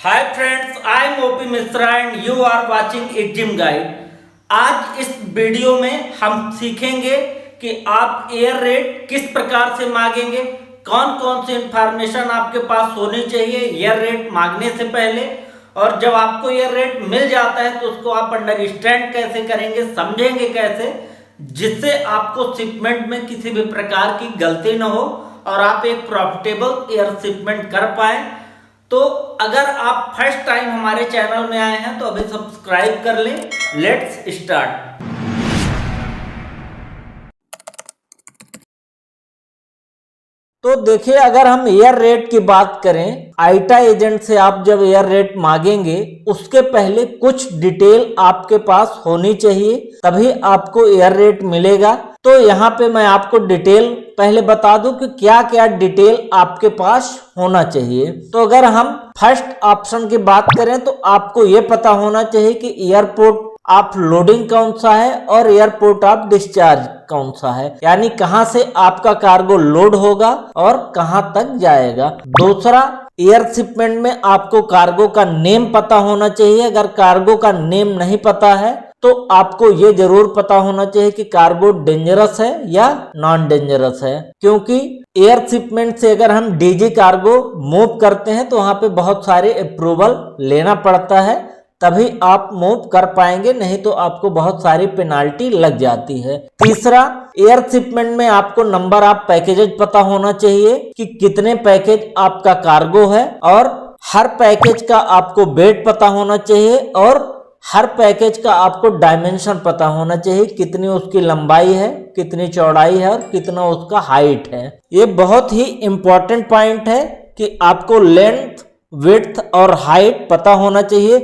Hi friends, I am OP Mishra and you are watching Exim guide. आज इस video में हम सीखेंगे कि आप एयर रेट किस प्रकार से मांगेंगे, कौन कौन सी इंफॉर्मेशन आपके पास होनी चाहिए एयर रेट मांगने से पहले, और जब आपको एयर रेट मिल जाता है तो उसको आप अंडरस्टैंड कैसे करेंगे, समझेंगे कैसे, जिससे आपको शिपमेंट में किसी भी प्रकार की गलती ना हो और आप एक प्रॉफिटेबल एयर शिपमेंट कर पाए। तो अगर आप फर्स्ट टाइम हमारे चैनल में आए हैं तो अभी सब्सक्राइब कर लें। Let's start. तो देखिए, अगर हम एयर रेट की बात करें, आईटा एजेंट से आप जब एयर रेट मांगेंगे उसके पहले कुछ डिटेल आपके पास होनी चाहिए, तभी आपको एयर रेट मिलेगा। तो यहाँ पे मैं आपको डिटेल पहले बता दूं कि क्या क्या डिटेल आपके पास होना चाहिए। तो अगर हम फर्स्ट ऑप्शन की बात करें तो आपको ये पता होना चाहिए कि एयरपोर्ट आप लोडिंग कौन सा है और एयरपोर्ट आप डिस्चार्ज कौन सा है, यानी कहां से आपका कार्गो लोड होगा और कहां तक जाएगा। दूसरा, एयर शिपमेंट में आपको कार्गो का नेम पता होना चाहिए। अगर कार्गो का नेम नहीं पता है तो आपको ये जरूर पता होना चाहिए कि कार्गो डेंजरस है या नॉन डेंजरस है, क्योंकि एयर शिपमेंट से अगर हम डीजी कार्गो मूव करते हैं तो वहां पे बहुत सारे अप्रूवल लेना पड़ता है, तभी आप मूव कर पाएंगे, नहीं तो आपको बहुत सारी पेनाल्टी लग जाती है। तीसरा, एयर शिपमेंट में आपको नंबर ऑफ पैकेजेज पता होना चाहिए कि कितने पैकेज आपका कार्गो है, और हर पैकेज का आपको वेट पता होना चाहिए, और हर पैकेज का आपको डायमेंशन पता होना चाहिए, कितनी उसकी लंबाई है, कितनी चौड़ाई है और कितना उसका हाइट है। ये बहुत ही इंपॉर्टेंट पॉइंट है कि आपको लेंथ, विड्थ और हाइट पता होना चाहिए,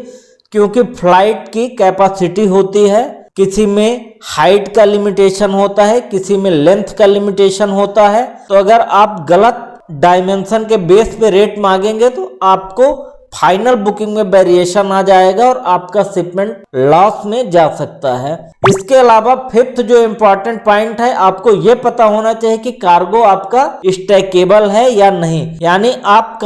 क्योंकि फ्लाइट की कैपेसिटी होती है, किसी में हाइट का लिमिटेशन होता है, किसी में लेंथ का लिमिटेशन होता है। तो अगर आप गलत डायमेंशन के बेस पे रेट मांगेंगे तो आपको फाइनल बुकिंग में वेरिएशन आ जाएगा और आपका शिपमेंट लॉस में जा सकता है। इसके अलावा फिफ्थ जो इम्पोर्टेंट पॉइंट है, आपको ये पता होना चाहिए कि कार्गो आपका स्टैकेबल है या नहीं, यानी आप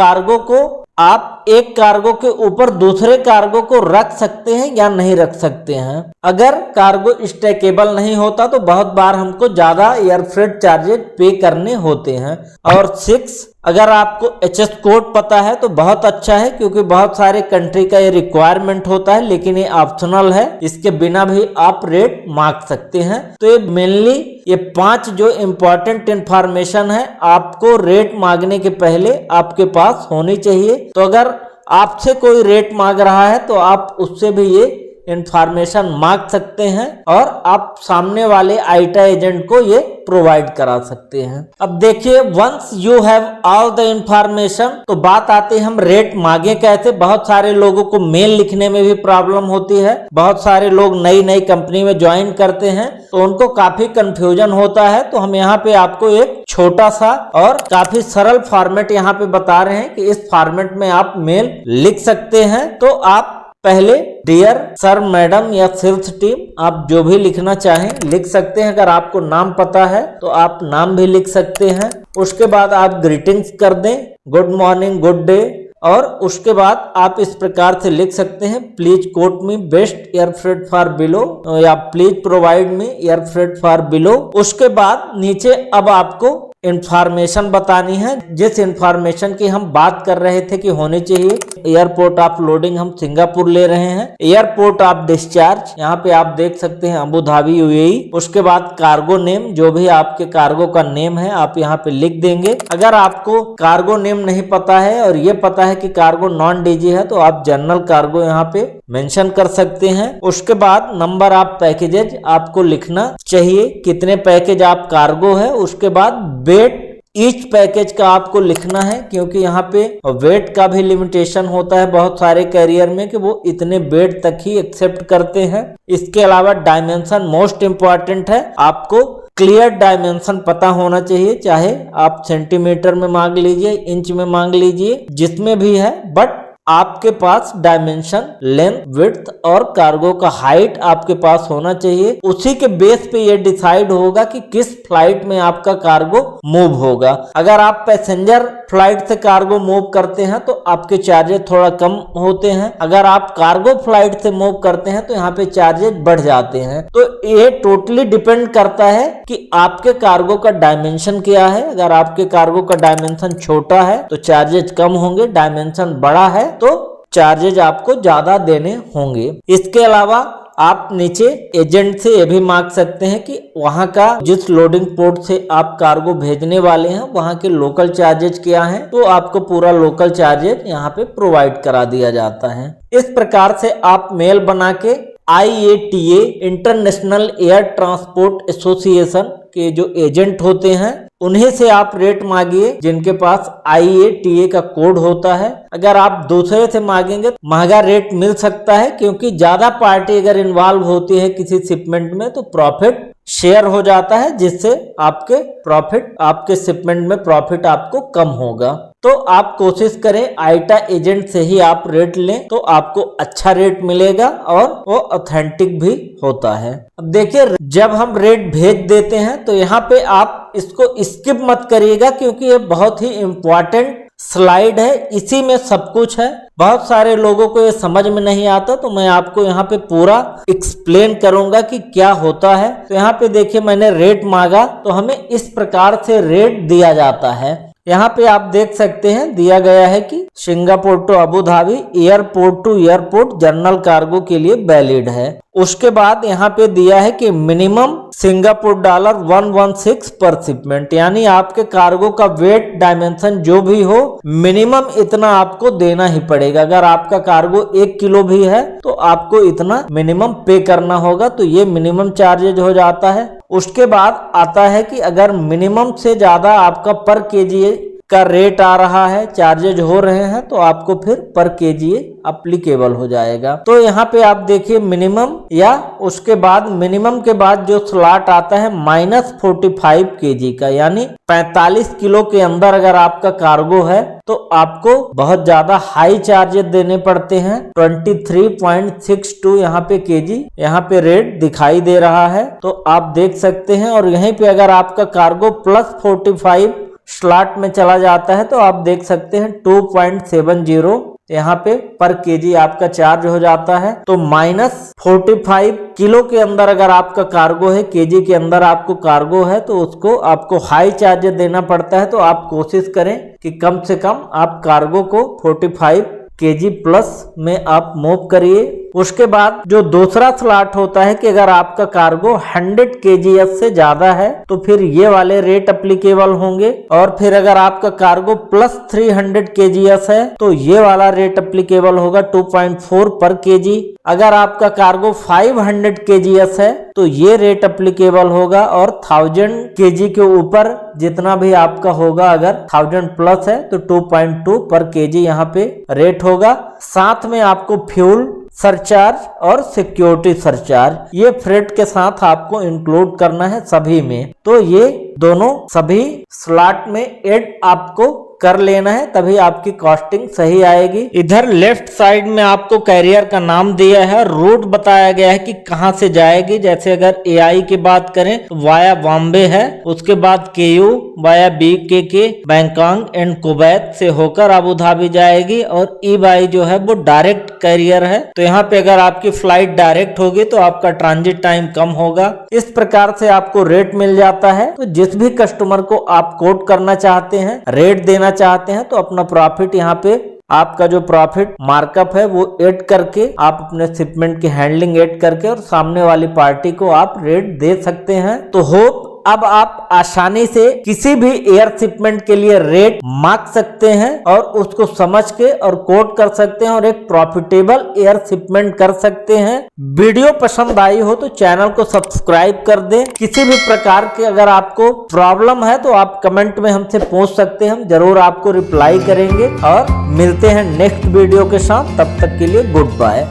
एक कार्गो के ऊपर दूसरे कार्गो को रख सकते हैं या नहीं रख सकते हैं। अगर कार्गो स्टैकेबल नहीं होता तो बहुत बार हमको ज्यादा एयर फ्रेट चार्जेस पे करने होते हैं। और 6, अगर आपको एचएस कोड पता है तो बहुत अच्छा है, क्योंकि बहुत सारे कंट्री का ये रिक्वायरमेंट होता है, लेकिन ये ऑप्शनल है, इसके बिना भी आप रेट मांग सकते हैं। तो ये मेनली ये 5 जो इम्पोर्टेंट इंफॉर्मेशन है आपको रेट मांगने के पहले आपके पास होनी चाहिए। तो अगर आपसे कोई रेट मांग रहा है तो आप उससे भी ये इंफॉर्मेशन मांग सकते हैं और आप सामने वाले आईटा एजेंट को ये प्रोवाइड करा सकते हैं। अब देखिए, once you have all the information, तो बात आती है हम रेट मांगे कैसे। बहुत सारे लोगों को मेल लिखने में भी प्रॉब्लम होती है, बहुत सारे लोग नई नई कंपनी में ज्वाइन करते हैं तो उनको काफी कंफ्यूजन होता है। तो हम यहाँ पे आपको एक छोटा सा और काफी सरल फॉर्मेट यहाँ पे बता रहे हैं कि इस फॉर्मेट में आप मेल लिख सकते हैं। तो आप पहले डियर सर, मैडम या सेल्स टीम, आप जो भी लिखना चाहें लिख सकते हैं। अगर आपको नाम पता है तो आप नाम भी लिख सकते हैं। उसके बाद आप ग्रीटिंग्स कर दें, गुड मॉर्निंग, गुड डे, और उसके बाद आप इस प्रकार से लिख सकते हैं, please quote me best air freight for below, या please provide me air freight for below. उसके बाद नीचे अब आपको इंफॉर्मेशन बतानी है, जिस इंफॉर्मेशन की हम बात कर रहे थे कि होनी चाहिए। एयरपोर्ट ऑफ लोडिंग हम सिंगापुर ले रहे हैं, एयरपोर्ट ऑफ डिस्चार्ज यहाँ पे आप देख सकते हैं अबू धाबी यूएई। उसके बाद कार्गो नेम, जो भी आपके कार्गो का नेम है आप यहाँ पे लिख देंगे। अगर आपको कार्गो नेम नहीं पता है और ये पता है कि कार्गो नॉन डीजी है तो आप जनरल कार्गो यहाँ पे मेंशन कर सकते हैं। उसके बाद नंबर ऑफ पैकेजेज आपको लिखना चाहिए, कितने पैकेज आप कार्गो है। उसके बाद वेट ईच पैकेज का आपको लिखना है, क्योंकि यहाँ पे वेट का भी लिमिटेशन होता है बहुत सारे कैरियर में कि वो इतने वेट तक ही एक्सेप्ट करते हैं। इसके अलावा डायमेंशन मोस्ट इंपॉर्टेंट है, आपको क्लियर डायमेंशन पता होना चाहिए, चाहे आप सेंटीमीटर में मांग लीजिए, इंच में मांग लीजिए, जिसमें भी है, बट आपके पास डायमेंशन, लेंथ, विड्थ और कार्गो का हाइट आपके पास होना चाहिए। उसी के बेस पे ये डिसाइड होगा कि किस फ्लाइट में आपका कार्गो मूव होगा। अगर आप पैसेंजर फ्लाइट से कार्गो मूव करते हैं तो आपके चार्जेस थोड़ा कम होते हैं। अगर आप कार्गो फ्लाइट से मूव करते हैं तो यहाँ पे चार्जेस बढ़ जाते हैं। तो ये टोटली डिपेंड करता है कि आपके कार्गो का डायमेंशन क्या है। अगर आपके कार्गो का डायमेंशन छोटा है तो चार्जेस कम होंगे, डायमेंशन बड़ा है तो चार्जेज आपको ज्यादा देने होंगे। इसके अलावा आप नीचे एजेंट से ये भी मांग सकते हैं कि वहां का जिस लोडिंग पोर्ट से आप कार्गो भेजने वाले हैं वहां के लोकल चार्जेज क्या हैं, तो आपको पूरा लोकल चार्जेज यहाँ पे प्रोवाइड करा दिया जाता है। इस प्रकार से आप मेल बना के IATA international air transport association के जो एजेंट होते हैं उन्हीं से आप रेट मांगिए जिनके पास IATA का कोड होता है। अगर आप दूसरे से मांगेंगे तो महंगा रेट मिल सकता है, क्योंकि ज्यादा पार्टी अगर इन्वॉल्व होती है किसी शिपमेंट में तो प्रॉफिट शेयर हो जाता है, जिससे आपके शिपमेंट में प्रॉफिट आपको कम होगा। तो आप कोशिश करें आइटा एजेंट से ही आप रेट लें तो आपको अच्छा रेट मिलेगा और वो ऑथेंटिक भी होता है। अब देखिए, जब हम रेट भेज देते हैं तो यहाँ पे आप इसको स्किप मत करिएगा, क्योंकि ये बहुत ही इम्पोर्टेंट स्लाइड है, इसी में सब कुछ है। बहुत सारे लोगों को ये समझ में नहीं आता, तो मैं आपको यहाँ पे पूरा एक्सप्लेन करूंगा कि क्या होता है। तो यहाँ पे देखिए, मैंने रेट मांगा तो हमें इस प्रकार से रेट दिया जाता है। यहाँ पे आप देख सकते हैं दिया गया है कि Singapore to Abu Dhabi airport to airport general cargo के लिए वैलिड है। उसके बाद यहाँ पे दिया है कि मिनिमम सिंगापुर डॉलर 116 पर शिपमेंट, यानी आपके कार्गो का वेट डायमेंशन जो भी हो मिनिमम इतना आपको देना ही पड़ेगा। अगर आपका कार्गो 1 किलो भी है तो आपको इतना मिनिमम पे करना होगा, तो ये मिनिमम चार्जेज हो जाता है। उसके बाद आता है कि अगर मिनिमम से ज्यादा आपका पर केजी का रेट आ रहा है, चार्जेज हो रहे हैं, तो आपको फिर पर केजी अप्लीकेबल हो जाएगा। तो यहाँ पे आप देखिए मिनिमम, या उसके बाद मिनिमम के बाद जो स्लॉट आता है -45 केजी का, यानी 45 किलो के अंदर अगर आपका कार्गो है तो आपको बहुत ज्यादा हाई चार्जेस देने पड़ते हैं। 23.62 यहाँ पे केजी यहाँ पे रेट दिखाई दे रहा है, तो आप देख सकते हैं। और यहीं पे अगर आपका कार्गो +45 स्लॉट में चला जाता है तो आप देख सकते हैं 2.70 यहाँ पे पर केजी आपका चार्ज हो जाता है। तो -45 किलो के अंदर अगर आपका कार्गो है, केजी के अंदर आपको कार्गो है, तो उसको आपको हाई चार्ज देना पड़ता है। तो आप कोशिश करें कि कम से कम आप कार्गो को 45 केजी प्लस में आप मूव करिए। उसके बाद जो दूसरा स्लॉट होता है कि अगर आपका कार्गो 100 kgs से ज्यादा है तो फिर ये वाले रेट अप्लीकेबल होंगे। और फिर अगर आपका कार्गो +300 kgs है तो ये वाला रेट अप्लीकेबल होगा 2.4 पर केजी। अगर आपका कार्गो 500 kgs है तो ये रेट अप्लीकेबल होगा, और 1000 kg के ऊपर जितना भी आपका होगा, अगर 1000 प्लस है तो 2.2 पर केजी यहाँ पे रेट होगा। साथ में आपको फ्यूल सरचार्ज और सिक्योरिटी सरचार्ज, ये फ्रेट के साथ आपको इंक्लूड करना है सभी में। तो ये दोनों सभी स्लॉट में ऐड आपको कर लेना है, तभी आपकी कॉस्टिंग सही आएगी। इधर लेफ्ट साइड में आपको कैरियर का नाम दिया है, रूट बताया गया है कि कहां से जाएगी। जैसे अगर AI की बात करें तो वाया बॉम्बे है, उसके बाद KU via BKK Bangkok and Kuwait से होकर अबू धाबी जाएगी, और EY जो है वो डायरेक्ट कैरियर है। तो यहाँ पे अगर आपकी फ्लाइट डायरेक्ट होगी तो आपका ट्रांजिट टाइम कम होगा। इस प्रकार से आपको रेट मिल जाता है। तो जिस भी कस्टमर को आप कोट करना चाहते हैं, रेट देना चाहते हैं, तो अपना प्रॉफिट यहाँ पे आपका जो प्रॉफिट मार्कअप है वो ऐड करके आप अपने शिपमेंट की हैंडलिंग ऐड करके और सामने वाली पार्टी को आप रेट दे सकते हैं। तो होप अब आप आसानी से किसी भी एयर शिपमेंट के लिए रेट मांग सकते हैं और उसको समझ के और कोट कर सकते हैं और एक प्रॉफिटेबल एयर शिपमेंट कर सकते हैं। वीडियो पसंद आई हो तो चैनल को सब्सक्राइब कर दें। किसी भी प्रकार के अगर आपको प्रॉब्लम है तो आप कमेंट में हमसे पूछ सकते हैं, हम जरूर आपको रिप्लाई करेंगे। और मिलते हैं नेक्स्ट वीडियो के साथ, तब तक के लिए गुड बाय।